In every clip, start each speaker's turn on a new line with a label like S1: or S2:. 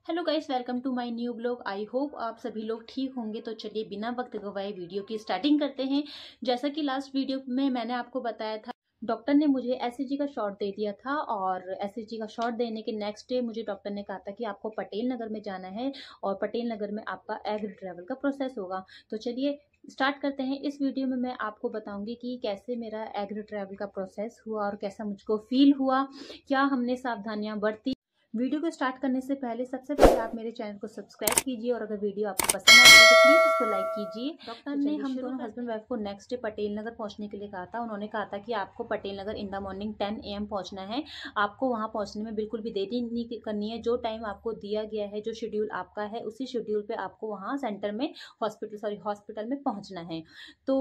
S1: Hello guys, welcome to my new blog. I hope आप सभी लोग ठीक होंगे। तो चलिए बिना वक्त गवाए वीडियो की स्टार्टिंग करते हैं। जैसा कि लास्ट वीडियो में मैंने आपको बताया था, डॉक्टर ने मुझे एसएचजी का शॉट दे दिया था और एसएचजी का शॉट देने के नेक्स्ट डे मुझे डॉक्टर ने कहा था कि आपको पटेल नगर में जाना है और पटेल नगर में आपका एग रिट्रीवल का प्रोसेस होगा। तो चलिए स्टार्ट करते हैं। इस वीडियो में मैं आपको बताऊंगी कि कैसे मेरा एग रिट्रीवल का प्रोसेस हुआ और कैसा मुझको फील हुआ, क्या हमने सावधानियां बरती। वीडियो को स्टार्ट करने से पहले सबसे पहले आप मेरे चैनल को सब्सक्राइब कीजिए और अगर वीडियो आपको पसंद आती है तो प्लीज इसको लाइक कीजिए। डॉक्टर ने हम दोनों हस्बैंड वाइफ को नेक्स्ट डे पटेल नगर पहुंचने के लिए कहा था। उन्होंने कहा था कि आपको Patel Nagar in the morning 10 AM पहुंचना है। आपको वहां पहुंचने में बिल्कुल भी देरी नहीं करनी है। जो टाइम आपको दिया गया है, जो शेड्यूल आपका है, उसी शेड्यूल पे आपको वहां सेंटर में हॉस्पिटल में पहुंचना है। तो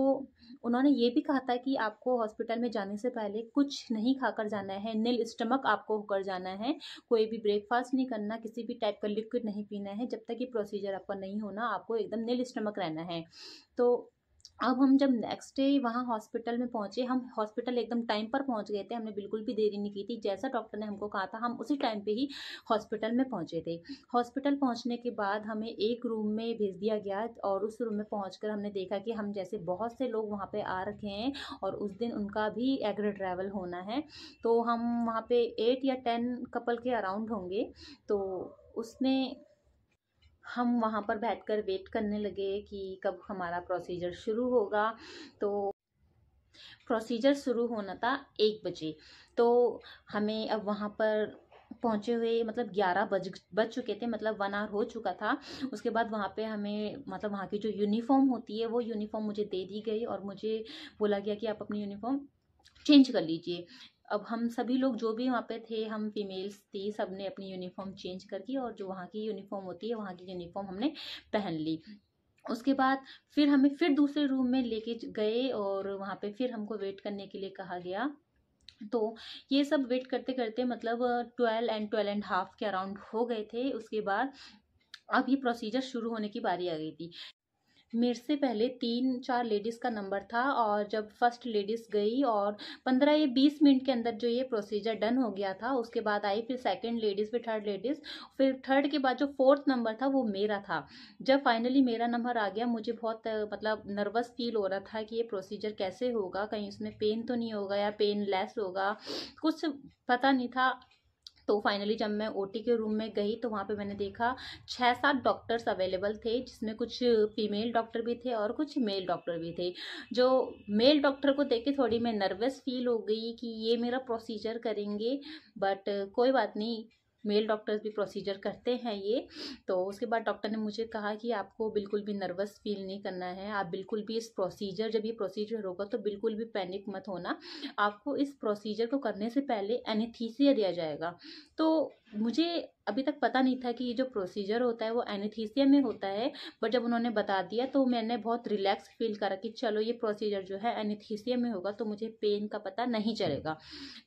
S1: उन्होंने ये भी कहा था कि आपको हॉस्पिटल में जाने से पहले कुछ नहीं खाकर जाना है, नील स्टमक आपको होकर जाना है। कोई भी ब्रेकफास्ट नहीं करना, किसी भी टाइप का लिक्विड नहीं पीना है। जब तक कि प्रोसीजर आपका नहीं होना, आपको एकदम नील स्टमक रहना है। तो अब हम जब नेक्स्ट डे वहाँ हॉस्पिटल में पहुंचे, हम हॉस्पिटल एकदम टाइम पर पहुंच गए थे। हमने बिल्कुल भी देरी नहीं की थी। जैसा डॉक्टर ने हमको कहा था, हम उसी टाइम पे ही हॉस्पिटल में पहुंचे थे। हॉस्पिटल पहुंचने के बाद हमें एक रूम में भेज दिया गया और उस रूम में पहुंचकर हमने देखा कि हम जैसे बहुत से लोग वहाँ पे आ रखे हैं और उस दिन उनका भी एग रिट्रीवल होना है। तो हम वहाँ पे 8 या 10 कपल के अराउंड होंगे। तो उसमें हम वहाँ पर बैठकर वेट करने लगे कि कब हमारा प्रोसीजर शुरू होगा। तो प्रोसीजर शुरू होना था 1 बजे। तो हमें अब वहाँ पर पहुँचे हुए मतलब 11 बज चुके थे, मतलब 1 आवर हो चुका था। उसके बाद वहाँ पे हमें मतलब वहाँ की जो यूनिफॉर्म होती है वो यूनिफॉर्म मुझे दे दी गई और मुझे बोला गया कि आप अपनी यूनिफॉर्म चेंज कर लीजिए। अब हम सभी लोग जो भी वहाँ पे थे, हम फीमेल्स थी, सबने अपनी यूनिफॉर्म चेंज करके और जो वहाँ की यूनिफॉर्म होती है वहाँ की यूनिफॉर्म हमने पहन ली। उसके बाद फिर हमें फिर दूसरे रूम में लेके गए और वहाँ पे फिर हमको वेट करने के लिए कहा गया। तो ये सब वेट करते करते मतलब 12 and 12.5 के अराउंड हो गए थे। उसके बाद अब ये प्रोसीजर शुरू होने की बारी आ गई थी। मेरे से पहले 3-4 लेडीज़ का नंबर था और जब फर्स्ट लेडीज़ गई और 15 या 20 मिनट के अंदर जो ये प्रोसीजर डन हो गया था, उसके बाद आई फिर सेकंड लेडीज़, फिर थर्ड लेडीज़, फिर थर्ड के बाद जो फोर्थ नंबर था वो मेरा था। जब फाइनली मेरा नंबर आ गया, मुझे बहुत मतलब नर्वस फील हो रहा था कि ये प्रोसीजर कैसे होगा, कहीं उसमें पेन तो नहीं होगा या पेन लेस होगा, कुछ पता नहीं था। तो फाइनली जब मैं ओटी के रूम में गई तो वहाँ पे मैंने देखा 6-7 डॉक्टर्स अवेलेबल थे, जिसमें कुछ फीमेल डॉक्टर भी थे और कुछ मेल डॉक्टर भी थे। जो मेल डॉक्टर को देख के थोड़ी मैं नर्वस फील हो गई कि ये मेरा प्रोसीजर करेंगे, बट कोई बात नहीं, मेल डॉक्टर्स भी प्रोसीजर करते हैं ये। तो उसके बाद डॉक्टर ने मुझे कहा कि आपको बिल्कुल भी नर्वस फील नहीं करना है, आप बिल्कुल भी इस प्रोसीजर, जब ये प्रोसीजर होगा तो बिल्कुल भी पैनिक मत होना। आपको इस प्रोसीजर को करने से पहले एनेस्थीसिया दिया जाएगा। तो मुझे अभी तक पता नहीं था कि ये जो प्रोसीजर होता है वो एनेस्थीसिया में होता है, बट जब उन्होंने बता दिया तो मैंने बहुत रिलैक्स फील करा कि चलो ये प्रोसीजर जो है एनेस्थीसिया में होगा तो मुझे पेन का पता नहीं चलेगा।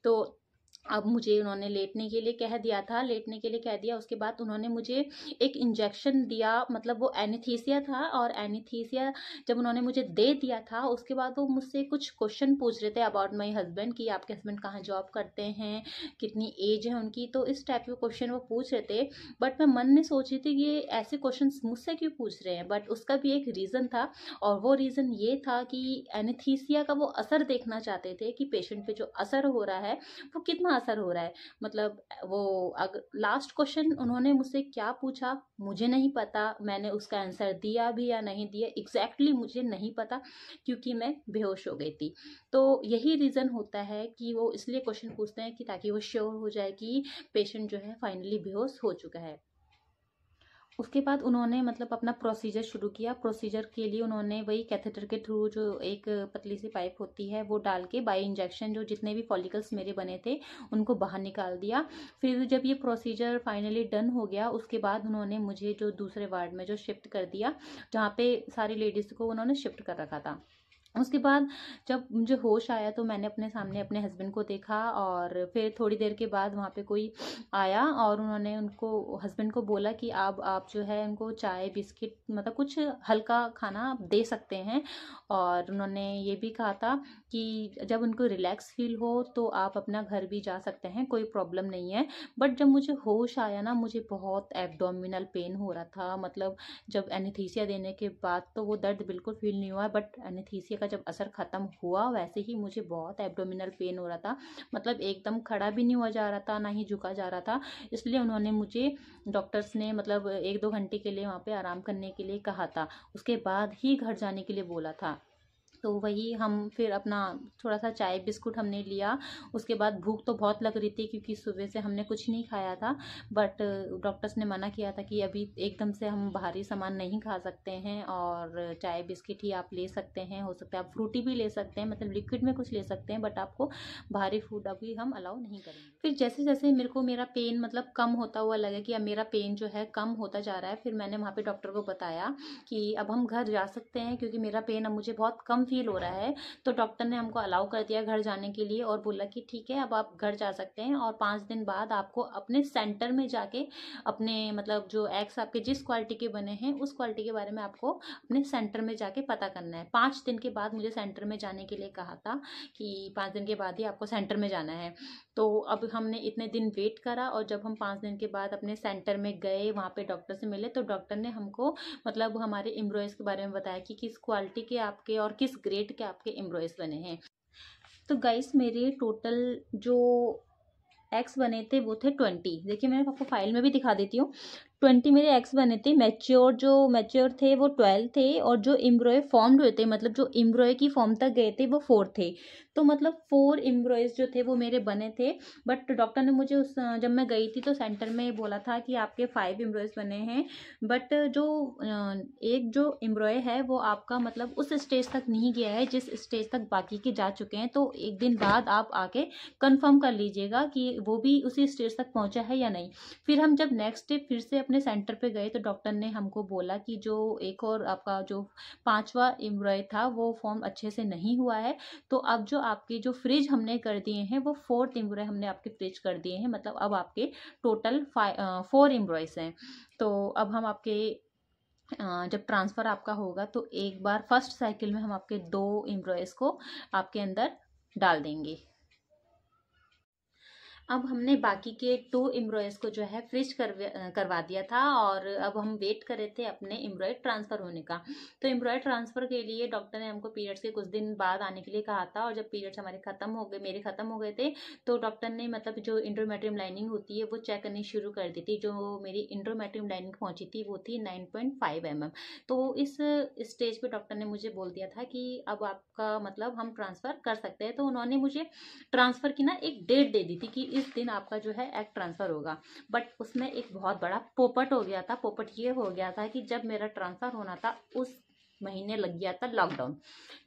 S1: तो अब मुझे उन्होंने लेटने के लिए कह दिया था, लेटने के लिए कह दिया। उसके बाद उन्होंने मुझे एक इंजेक्शन दिया, मतलब वो एनेस्थीसिया था। और एनेस्थीसिया जब उन्होंने मुझे दे दिया था, उसके बाद वो मुझसे कुछ क्वेश्चन पूछ रहे थे अबाउट माय हस्बैंड, कि आपके हस्बैंड कहाँ जॉब करते हैं, कितनी एज है उनकी, तो इस टाइप के क्वेश्चन वो पूछ रहे थे। बट मैं मन में सोच रही थी कि ये ऐसे क्वेश्चन मुझसे क्यों पूछ रहे हैं, बट उसका भी एक रीज़न था। और वो रीज़न ये था कि एनेस्थीसिया का वो असर देखना चाहते थे कि पेशेंट पे जो असर हो रहा है वो कितना असर हो रहा है। मतलब वो अगर लास्ट क्वेश्चन उन्होंने मुझसे क्या पूछा मुझे नहीं पता, मैंने उसका आंसर दिया भी या नहीं दिया एग्जैक्टली मुझे नहीं पता, क्योंकि मैं बेहोश हो गई थी। तो यही रीज़न होता है कि वो इसलिए क्वेश्चन पूछते हैं कि ताकि वो श्योर हो जाए कि पेशेंट जो है फाइनली बेहोश हो चुका है। उसके बाद उन्होंने मतलब अपना प्रोसीजर शुरू किया। प्रोसीजर के लिए उन्होंने वही कैथेटर के थ्रू जो एक पतली सी पाइप होती है वो डाल के बाय इंजेक्शन जो जितने भी फॉलिकल्स मेरे बने थे उनको बाहर निकाल दिया। फिर जब ये प्रोसीजर फाइनली डन हो गया, उसके बाद उन्होंने मुझे जो दूसरे वार्ड में जो शिफ्ट कर दिया, जहाँ पे सारी लेडीज़ को उन्होंने शिफ्ट कर रखा था। उसके बाद जब मुझे होश आया तो मैंने अपने सामने अपने हस्बैंड को देखा, और फिर थोड़ी देर के बाद वहाँ पे कोई आया और उन्होंने उनको हस्बैंड को बोला कि आप जो है उनको चाय बिस्किट मतलब कुछ हल्का खाना आप दे सकते हैं। और उन्होंने ये भी कहा था कि जब उनको रिलैक्स फील हो तो आप अपना घर भी जा सकते हैं, कोई प्रॉब्लम नहीं है। बट जब मुझे होश आया ना, मुझे बहुत एब्डोमिनल पेन हो रहा था। मतलब जब एनेस्थीसिया देने के बाद तो वो दर्द बिल्कुल फील नहीं हुआ, बट एनेस्थीसिया का जब असर ख़त्म हुआ वैसे ही मुझे बहुत एब्डोमिनल पेन हो रहा था। मतलब एकदम खड़ा भी नहीं हुआ जा रहा था, ना ही झुका जा रहा था। इसलिए उन्होंने मुझे, डॉक्टर्स ने मतलब 1-2 घंटे के लिए वहाँ पे आराम करने के लिए कहा था। उसके बाद ही घर जाने के लिए बोला था। तो वही हम फिर अपना थोड़ा सा चाय बिस्कुट हमने लिया। उसके बाद भूख तो बहुत लग रही थी क्योंकि सुबह से हमने कुछ नहीं खाया था। बट डॉक्टर्स ने मना किया था कि अभी एकदम से हम बाहरी सामान नहीं खा सकते हैं, और चाय बिस्किट ही आप ले सकते हैं। हो सकता है आप फ्रूटी भी ले सकते हैं, मतलब लिक्विड में कुछ ले सकते हैं, बट आपको भारी फूड अभी हम अलाउ नहीं करेंगे। फिर जैसे जैसे मेरा पेन मतलब कम होता हुआ लगा कि अब मेरा पेन जो है कम होता जा रहा है, फिर मैंने वहाँ पे डॉक्टर को बताया कि अब हम घर जा सकते हैं क्योंकि मेरा पेन अब मुझे बहुत कम फील हो रहा है। तो डॉक्टर ने हमको अलाउ कर दिया घर जाने के लिए और बोला कि ठीक है अब आप घर जा सकते हैं, और 5 दिन बाद आपको अपने सेंटर में जाके अपने मतलब जो एग्स आपके जिस क्वालिटी के बने हैं उस क्वालिटी के बारे में आपको अपने सेंटर में जाके पता करना है। 5 दिन के बाद मुझे सेंटर में जाने के लिए कहा था कि 5 दिन के बाद ही आपको सेंटर में जाना है। तो अब हमने इतने दिन वेट करा, और जब हम 5 दिन के बाद अपने सेंटर में गए, वहाँ पे डॉक्टर से मिले, तो डॉक्टर ने हमको मतलब हमारे एम्ब्रॉयज़ के बारे में बताया कि किस क्वालिटी के आपके और किस ग्रेड के आपके एम्ब्रॉयज़ बने हैं। तो गाइस मेरे टोटल जो एक्स बने थे वो थे 20। देखिए मैं आपको फाइल में भी दिखा देती हूँ। 20 मेरे एक्स बने थे। मैच्योर थे वो 12 थे, और जो एम्ब्रॉय फॉर्म्ड हुए थे मतलब जो एम्ब्रॉय की फॉर्म तक गए थे वो 4 थे। तो मतलब 4 एम्ब्रॉयज जो थे वो मेरे बने थे। बट डॉक्टर ने मुझे जब मैं गई थी तो सेंटर में बोला था कि आपके 5 एम्ब्रॉयज बने हैं। बट एक जो एम्ब्रॉय है वो आपका मतलब उस स्टेज तक नहीं गया है जिस स्टेज तक बाकी के जा चुके हैं। तो एक दिन बाद आप आके कंफर्म कर लीजिएगा कि वो भी उसी स्टेज तक पहुंचा है या नहीं। फिर हम जब नेक्स्ट डे फिर से अपने सेंटर पे गए तो डॉक्टर ने हमको बोला कि जो एक और आपका जो 5वां एम्ब्रॉय था वो फॉर्म अच्छे से नहीं हुआ है। तो अब जो आपके जो फ्रिज हमने कर दिए हैं वो 4th एम्ब्रॉय हमने आपके फ्रिज कर दिए हैं। मतलब अब आपके टोटल 4 एम्ब्रॉयज हैं। तो अब हम आपके जब ट्रांसफ़र आपका होगा तो एक बार फर्स्ट साइकिल में हम आपके 2 एम्ब्रॉयज़ को आपके अंदर डाल देंगे। अब हमने बाकी के 2 एम्ब्रॉयज़ को जो है फ्रिज करवा दिया था, और अब हम वेट कर रहे थे अपने एम्ब्रॉय ट्रांसफ़र होने का। तो एम्ब्रॉय ट्रांसफ़र के लिए डॉक्टर ने हमको पीरियड्स के कुछ दिन बाद आने के लिए कहा था, और जब पीरियड्स हमारे मेरे ख़त्म हो गए थे तो डॉक्टर ने मतलब जो इंट्रोमेट्रियम लाइनिंग होती है वो चेक करनी शुरू कर दी थी। जो मेरी इंट्रोमेट्रियम लाइनिंग पहुंची थी वो थी 9.5 mm। तो इस स्टेज पे डॉक्टर ने मुझे बोल दिया था कि अब आपका मतलब हम ट्रांसफ़र कर सकते हैं। तो उन्होंने मुझे ट्रांसफ़र की ना एक डेट दे दी थी कि इस दिन आपका जो है एग ट्रांसफ़र होगा। बट उसमें एक बहुत बड़ा पोपट हो गया था। पोपट ये हो गया था कि जब मेरा ट्रांसफ़र होना था उस महीने लग गया था लॉकडाउन।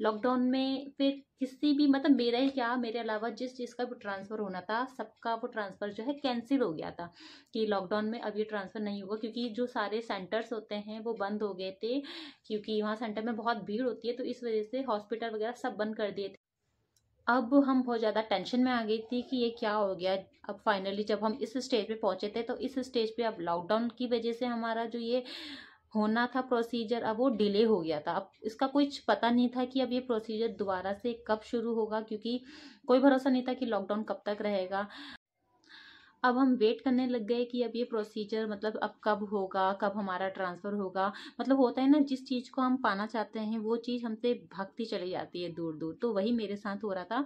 S1: लॉकडाउन में फिर किसी भी मतलब मेरा ही क्या, मेरे अलावा जिस जिसका भी ट्रांसफ़र होना था सबका वो ट्रांसफ़र जो है कैंसिल हो गया था कि लॉकडाउन में अब ये ट्रांसफ़र नहीं होगा, क्योंकि जो सारे सेंटर्स होते हैं वो बंद हो गए थे, क्योंकि वहाँ सेंटर में बहुत भीड़ होती है। तो इस वजह से हॉस्पिटल वगैरह सब बंद कर दिए थे। अब हम बहुत ज़्यादा टेंशन में आ गई थी कि ये क्या हो गया। अब फाइनली जब हम इस स्टेज पे पहुंचे थे तो इस स्टेज पे अब लॉकडाउन की वजह से हमारा जो ये होना था प्रोसीजर अब वो डिले हो गया था। अब इसका कुछ पता नहीं था कि अब ये प्रोसीजर दोबारा से कब शुरू होगा, क्योंकि कोई भरोसा नहीं था कि लॉकडाउन कब तक रहेगा। अब हम वेट करने लग गए कि अब ये प्रोसीजर मतलब अब कब होगा, कब हमारा ट्रांसफ़र होगा। मतलब होता है ना, जिस चीज़ को हम पाना चाहते हैं वो चीज़ हमसे भागती चली जाती है दूर दूर। तो वही मेरे साथ हो रहा था।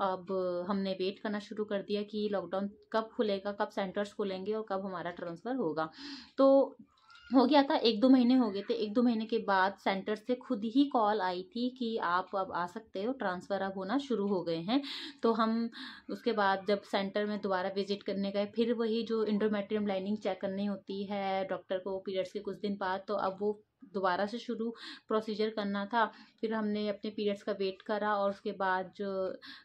S1: अब हमने वेट करना शुरू कर दिया कि लॉकडाउन कब खुलेगा, कब सेंटर्स खुलेंगे और कब हमारा ट्रांसफ़र होगा। तो हो गया था, 1-2 महीने हो गए थे। 1-2 महीने के बाद सेंटर से खुद ही कॉल आई थी कि आप अब आ सकते हो, ट्रांसफ़र अब होना शुरू हो गए हैं। तो हम उसके बाद जब सेंटर में दोबारा विजिट करने गए, फिर वही जो इंडोमेट्रियम लाइनिंग चेक करनी होती है डॉक्टर को पीरियड्स के कुछ दिन बाद, तो अब वो दोबारा से शुरू प्रोसीजर करना था। फिर हमने अपने पीरियड्स का वेट करा और उसके बाद जो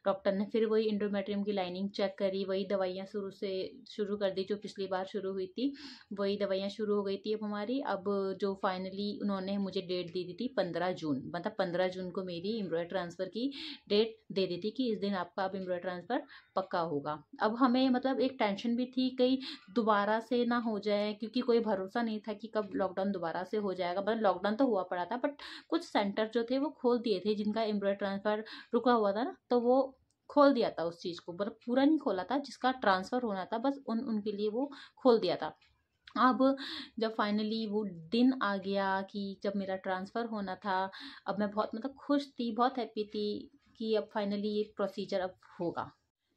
S1: डॉक्टर ने फिर वही एंडोमेट्रियम की लाइनिंग चेक करी, वही दवाइयाँ शुरू कर दी जो पिछली बार शुरू हुई थी, वही दवाइयाँ शुरू हो गई थी अब हमारी। अब जो फाइनली उन्होंने मुझे डेट दी थी 15 जून, मतलब 15 जून को मेरी एम्ब्रॉयडरी ट्रांसफ़र की डेट दे दी थी कि इस दिन आपका अब एम्ब्रॉयडरी ट्रांसफ़र पक्का होगा। अब हमें मतलब एक टेंशन भी थी कहीं दोबारा से ना हो जाए, क्योंकि कोई भरोसा नहीं था कि कब लॉकडाउन दोबारा से हो जाएगा। मतलब लॉकडाउन तो हुआ पड़ा था, बट कुछ सेंटर जो थे वो खोल दिए थे, जिनका एम्ब्रॉयडरी ट्रांसफ़र रुका हुआ था ना, तो वो खोल दिया था उस चीज़ को, मतलब पूरा नहीं खोला था, जिसका ट्रांसफ़र होना था बस उनके लिए वो खोल दिया था। अब जब फाइनली वो दिन आ गया कि जब मेरा ट्रांसफ़र होना था, अब मैं बहुत मतलब खुश थी, बहुत हैप्पी थी कि अब फाइनली ये प्रोसीजर अब होगा।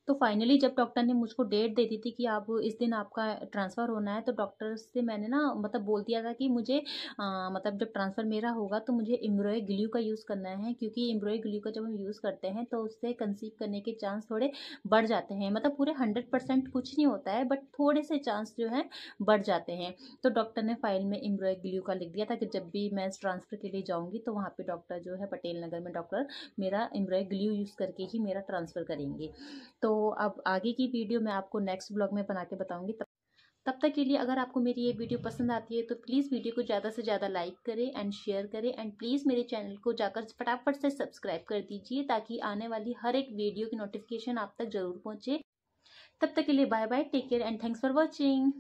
S1: तो फाइनली जब डॉक्टर ने मुझको डेट दे दी थी कि आप इस दिन आपका ट्रांसफ़र होना है, तो डॉक्टर से मैंने ना मतलब बोल दिया था कि मुझे मतलब जब ट्रांसफ़र मेरा होगा तो मुझे एम्ब्रॉयडरी ग्लू का यूज़ करना है, क्योंकि एम्ब्रॉयडरी ग्लू का जब हम यूज़ करते हैं तो उससे कंसीव करने के चांस थोड़े बढ़ जाते हैं। मतलब पूरे 100% कुछ नहीं होता है, बट थोड़े से चांस जो है बढ़ जाते हैं। तो डॉक्टर ने फाइल में एम्ब्रॉयडरी ग्लू का लिख दिया था कि जब भी मैं ट्रांसफ़र के लिए जाऊँगी तो वहाँ पर डॉक्टर जो है पटेल नगर में डॉक्टर मेरा एम्ब्रॉयडरी ग्लू यूज़ करके ही मेरा ट्रांसफ़र करेंगे। तो अब आगे की वीडियो मैं आपको नेक्स्ट ब्लॉग में बना के बताऊंगी। तब तक के लिए अगर आपको मेरी ये वीडियो पसंद आती है तो प्लीज़ वीडियो को ज़्यादा से ज़्यादा लाइक करें एंड शेयर करें, एंड प्लीज़ मेरे चैनल को जाकर फटाफट से सब्सक्राइब कर दीजिए, ताकि आने वाली हर एक वीडियो की नोटिफिकेशन आप तक ज़रूर पहुँचे। तब तक के लिए bye bye, take care and thanks for watching.